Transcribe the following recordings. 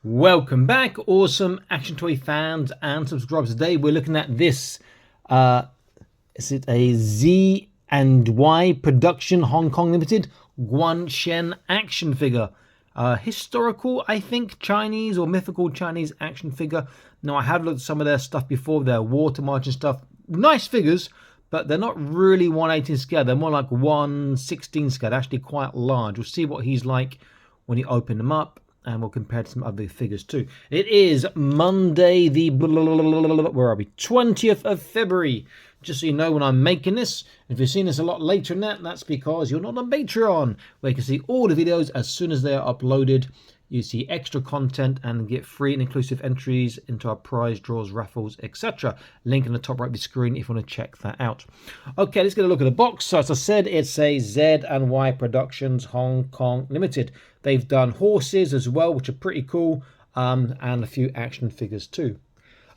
Welcome back, awesome action toy fans and subscribers. Today we're looking at this. Is it a Z and Y production Hong Kong Limited Guan Shen action figure? Historical, I think, Chinese or mythical Chinese action figure. Now, I have looked at some of their stuff before, their water margin stuff. Nice figures, but they're not really 1/18 scale. They're more like 1/16 scale. They're actually quite large. We'll see what he's like when you open them up, and we'll compare to some other figures too. It is Monday, the where are we? 20th of February. Just so you know, when I'm making this, if you've seen this a lot later than that, that's because you're not on Patreon, where you can see all the videos as soon as they are uploaded. You see extra content and get free and inclusive entries into our prize draws, raffles, etc. Link in the top right of the screen if you want to check that out. Okay, let's get a look at the box. So as I said, it's a Z&Y Productions Hong Kong Limited. They've done horses as well, which are pretty cool, and a few action figures too.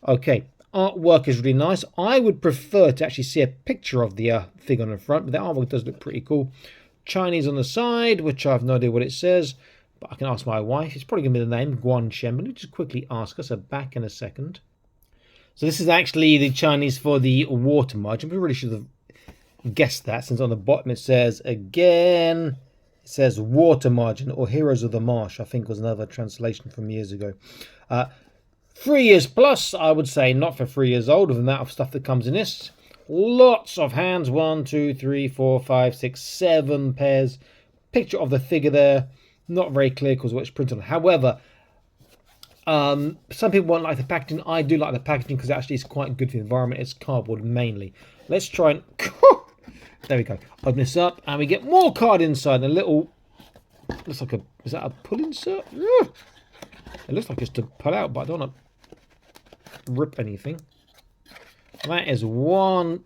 Okay, artwork is really nice. I would prefer to actually see a picture of the figure on the front, but the artwork does look pretty cool. Chinese on the side, which I have no idea what it says. But I can ask my wife. It's probably going to be the name, Guan Shen. But let me just quickly ask us. Back in a second. So this is actually the Chinese for the water margin. We really should have guessed that, since on the bottom it says, again, it says water margin, or Heroes of the Marsh, I think was another translation from years ago. 3 years plus, I would say, not for 3 years old, with the amount of stuff that comes in this. Lots of hands. 1, 2, 3, 4, 5, 6, 7 pairs. Picture of the figure there. Not very clear because what's printed on. However, some people won't like the packaging. I do like the packaging because actually it's quite good for the environment. It's cardboard mainly. Let's try and... There we go. Open this up and we get more card inside. A little... Looks like a... Is that a pull insert? It looks like it's to pull out, but I don't want to rip anything. That is one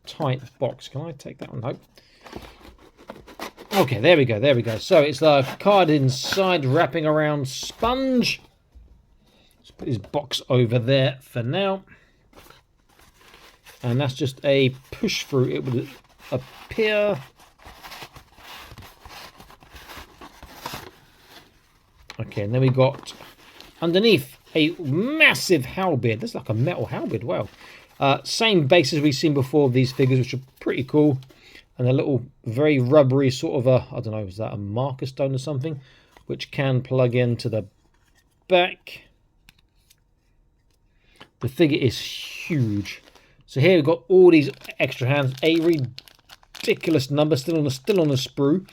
tight box. Can I take that one? No. Okay, there we go, there we go. So it's the card inside, wrapping around sponge. Let's put his box over there for now. And that's just a push through. It would appear. Okay, and then we got underneath a massive halberd. That's like a metal halberd, wow. Same base as we've seen before of these figures, which are pretty cool. And a little very rubbery sort of a, I don't know, is that a marker stone or something, which can plug into the back. The figure is huge. So here we've got all these extra hands, a ridiculous number, still on the sprue.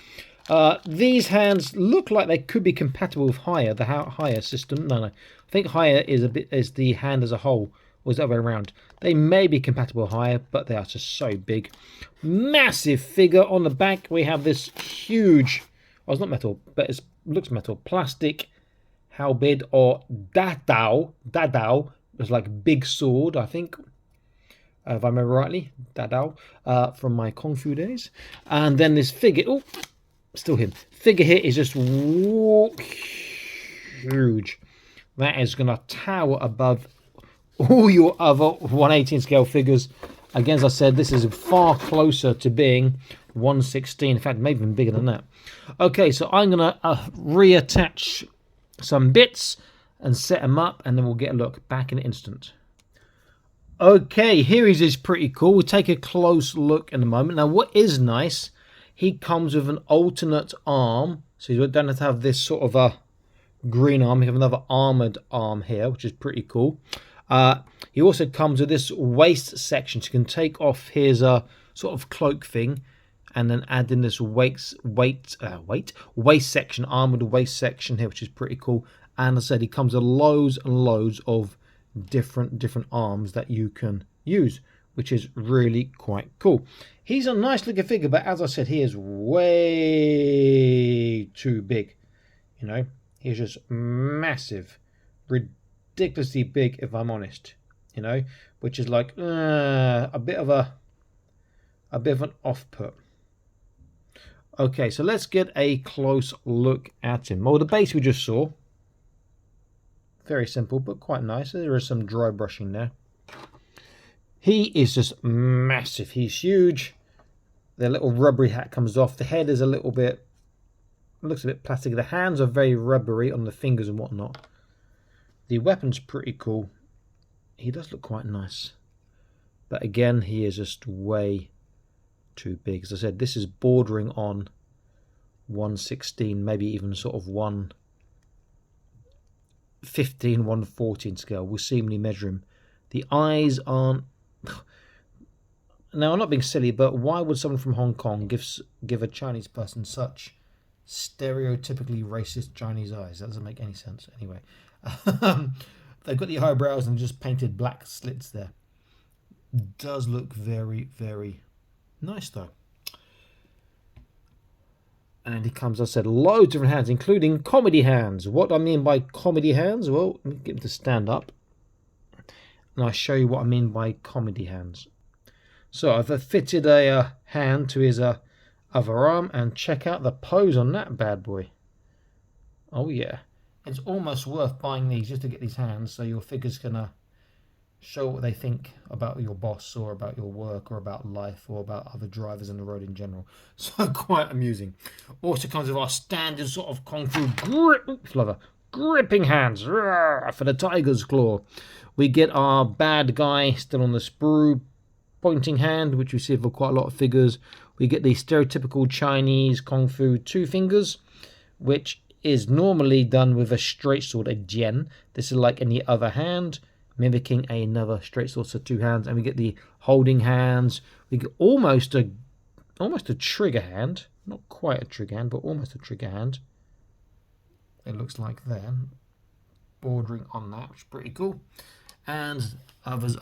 These hands look like they could be compatible with H.A.C.K.S, the H.A.C.K.S system. No, I think H.A.C.K.S is the hand as a whole. Or is that way around? They may be compatible with H.A.C.K.S, but they are just so big. Massive figure. On the back, we have this huge, well, it's not metal, but it looks metal, plastic halberd or dadao. Dadao is like big sword, I think, if I remember rightly. Dadao, from my Kung Fu days. And then this figure, oh, still him. Figure here is just huge. That is going to tower above all your other 1/18 scale figures. Again, as I said, this is far closer to being 1/16. In fact, maybe even bigger than that. Okay, so I'm going to reattach some bits and set them up, and then we'll get a look. Back in an instant. Okay, here he is, pretty cool. We'll take a close look in a moment. Now, what is nice, he comes with an alternate arm. So you don't have to have this sort of a green arm. You have another armored arm here, which is pretty cool. He also comes with this waist section, so you can take off his sort of cloak thing and then add in this waist section, armored waist section here, which is pretty cool. And as I said, he comes with loads and loads of different arms that you can use, which is really quite cool. He's a nice looking figure, but as I said, he is way too big. You know, he's just massive, ridiculously big, if I'm honest, you know, which is like a bit of an off-put. Okay, so let's get a close look at him. Well, the base we just saw, very simple but quite nice. There is some dry brushing there. He is just massive. He's huge. The little rubbery hat comes off. The head is a little bit looks a bit plastic. The hands are very rubbery on the fingers and whatnot. The weapon's pretty cool. He does look quite nice. But again, he is just way too big. As I said, this is bordering on 116, maybe even sort of 115, 114 scale. We'll see when we measure him. The eyes aren't... Now, I'm not being silly, but why would someone from Hong Kong give a Chinese person such stereotypically racist Chinese eyes? That doesn't make any sense. Anyway, they've got the eyebrows and just painted black slits there. Does look very, very nice, though. And he comes, as I said, loads of different hands, including comedy hands. What I mean by comedy hands? Well, let me get him to stand up. And I'll show you what I mean by comedy hands. So I've fitted a hand to his other arm, and check out the pose on that bad boy. Oh yeah, it's almost worth buying these just to get these hands, so your figures can show what they think about your boss, or about your work, or about life, or about other drivers on the road in general. So quite amusing. Also comes with our standard sort of kung fu gripping hands for the tiger's claw. We get our bad guy still on the sprue pointing hand, which we see for quite a lot of figures. We get the stereotypical Chinese kung fu two fingers, which is normally done with a straight sword, a jian. This is like any other hand, mimicking another straight sword, so two hands. And we get the holding hands. We get almost a trigger hand, not quite a trigger hand, but almost a trigger hand. It looks like that, bordering on that, which is pretty cool. And others.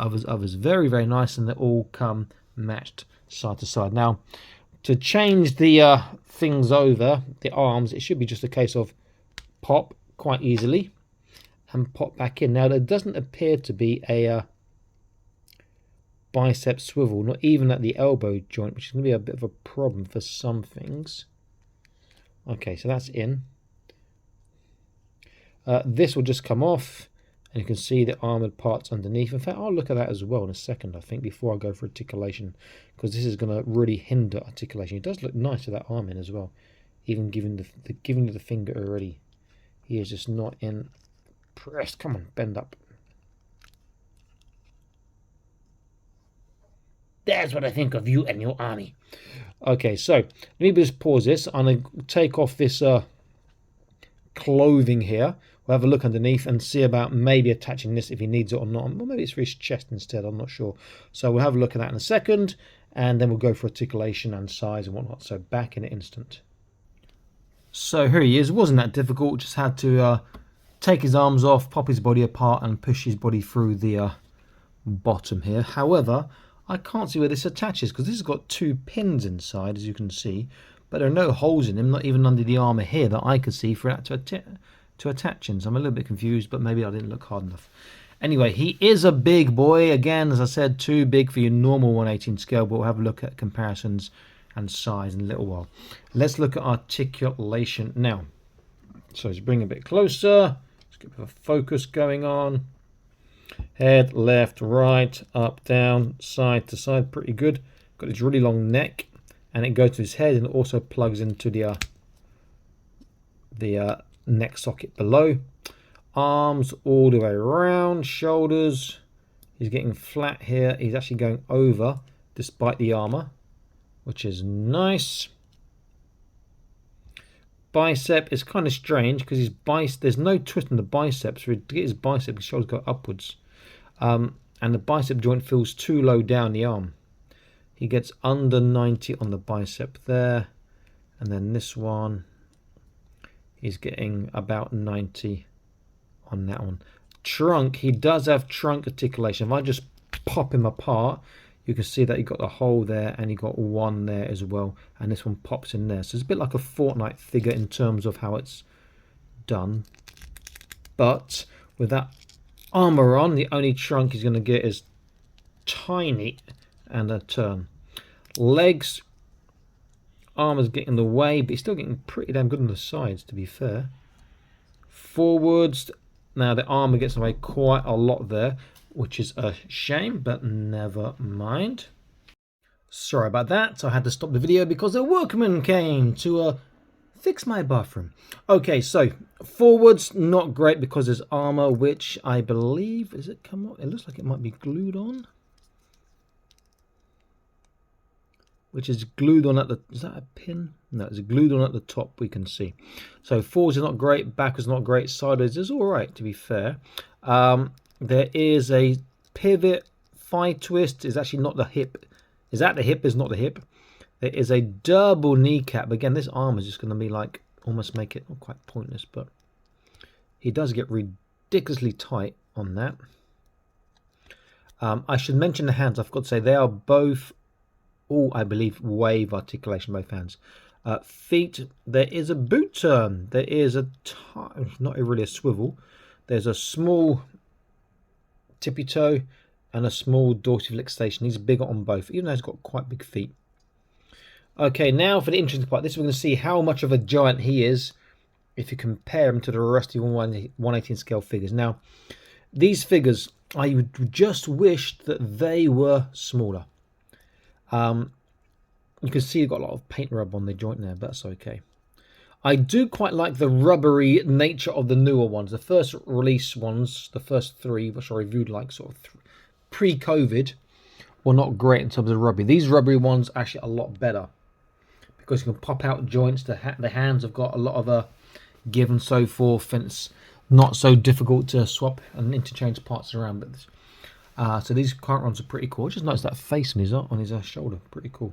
Very, very nice, and they all come matched side to side. Now, to change the things over, the arms, it should be just a case of pop quite easily and pop back in. Now, there doesn't appear to be a bicep swivel, not even at the elbow joint, which is going to be a bit of a problem for some things. Okay, so that's in. This will just come off. And you can see the armoured parts underneath. In fact, I'll look at that as well in a second, I think, before I go for articulation, because this is going to really hinder articulation. It does look nice with that arm in as well, even giving the finger already. He is just not in pressed. Come on, bend up. That's what I think of you and your army. Okay, so let me just pause this. I'm going to take off this clothing here. We'll have a look underneath and see about maybe attaching this if he needs it or not. Well, maybe it's for his chest instead, I'm not sure. So we'll have a look at that in a second, and then we'll go for articulation and size and whatnot. So back in an instant. So here he is. It wasn't that difficult. Just had to take his arms off, pop his body apart, and push his body through the bottom here. However, I can't see where this attaches, because this has got two pins inside, as you can see, but there are no holes in him, not even under the armour here that I could see for that to attach in. So I'm a little bit confused, but maybe I didn't look hard enough. Anyway, he is a big boy. Again, as I said, too big for your normal 1/18 scale, but we'll have a look at comparisons and size in a little while. Let's look at articulation now. So let's bring it a bit closer. Let's get a bit of focus going on. Head, left, right, up, down, side to side. Pretty good. Got this really long neck, and it goes to his head, and it also plugs into the neck socket below. Arms all the way around. Shoulders. He's getting flat here. He's actually going over despite the armor, which is nice. Bicep is kind of strange because there's no twist in the biceps. To get his bicep, his shoulders go upwards. And the bicep joint feels too low down the arm. He gets under 90 on the bicep there. And then this one, he's getting about 90 on that one. Trunk, he does have trunk articulation. If I just pop him apart, you can see that he got a hole there and he got one there as well. And this one pops in there. So it's a bit like a Fortnite figure in terms of how it's done. But with that armor on, the only trunk he's going to get is tiny and a turn. Legs, armor's getting in the way, but he's still getting pretty damn good on the sides, to be fair. Forwards, now the armor gets in the way quite a lot there, which is a shame, but never mind. Sorry about that. I had to stop the video because a workman came to Fix my bathroom. Okay, so forwards, not great because there's armor, which I believe, is it come on? It looks like it might be glued on. Which is glued on at the, is that a pin? No, it's glued on at the top, we can see. So forwards is not great, back is not great, sideways is all right, to be fair. There is a pivot, thigh twist, is actually not the hip. Is that the hip? Is not the hip. There is a double kneecap. Again, this arm is just going to be like, almost make it not quite pointless, but he does get ridiculously tight on that. I should mention the hands. I forgot to say, they are both all, I believe, wave articulation, both hands. Feet, there is a boot turn. There is a, not really a swivel. There's a small tippy toe and a small dorsiflexation. He's bigger on both, even though he's got quite big feet. Okay, now for the interesting part. This we're going to see how much of a giant he is if you compare him to the rest of your 1/18 scale figures. Now, these figures, I just wished that they were smaller. You can see you've got a lot of paint rub on the joint there, but that's okay. I do quite like the rubbery nature of the newer ones. The first release ones, the first three, which I reviewed like sort of pre-COVID, were not great in terms of rubbery. These rubbery ones are actually a lot better because you can pop out joints. The hands have got a lot of give and so forth, and it's not so difficult to swap and interchange parts around. But so these current ones are pretty cool. Just notice that face on his shoulder, pretty cool.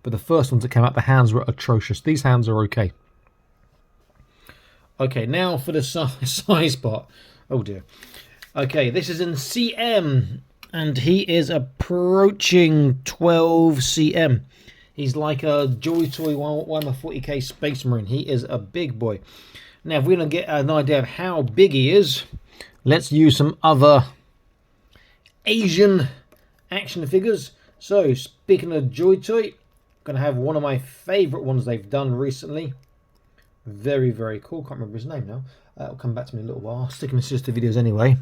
But the first ones that came out, the hands were atrocious. These hands are okay. Okay, now for the size part. Oh dear. Okay, this is in cm, and he is approaching 12 cm. He's like a Joy Toy Warhammer 40k Space Marine. He is a big boy. Now, if we're going to get an idea of how big he is, let's use some other Asian action figures. So, speaking of Joy Toy, I'm going to have one of my favourite ones they've done recently. Very, very cool. Can't remember his name now. It'll come back to me in a little while. I'll stick him in sister videos anyway.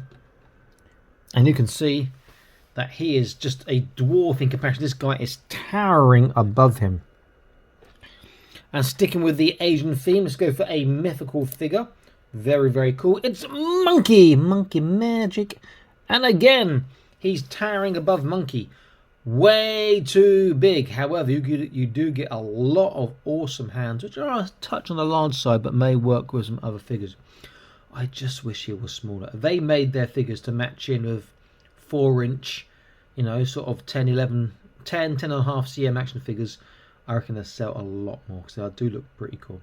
And you can see that he is just a dwarf in comparison. This guy is towering above him. And sticking with the Asian theme, let's go for a mythical figure. Very, very cool. It's Monkey. Monkey Magic. And again, he's towering above Monkey. Way too big. However, you do get a lot of awesome hands, which are a touch on the large side, but may work with some other figures. I just wish he was smaller. They made their figures to match in with 4-inch, you know, sort of 10 and a half cm action figures. I reckon they'll sell a lot more because they do look pretty cool.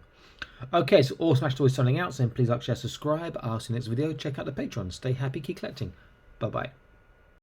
Okay, so All Smash Toys signing out. So please like, share, subscribe. I'll see you next video. Check out the Patreon. Stay happy, keep collecting. Bye bye.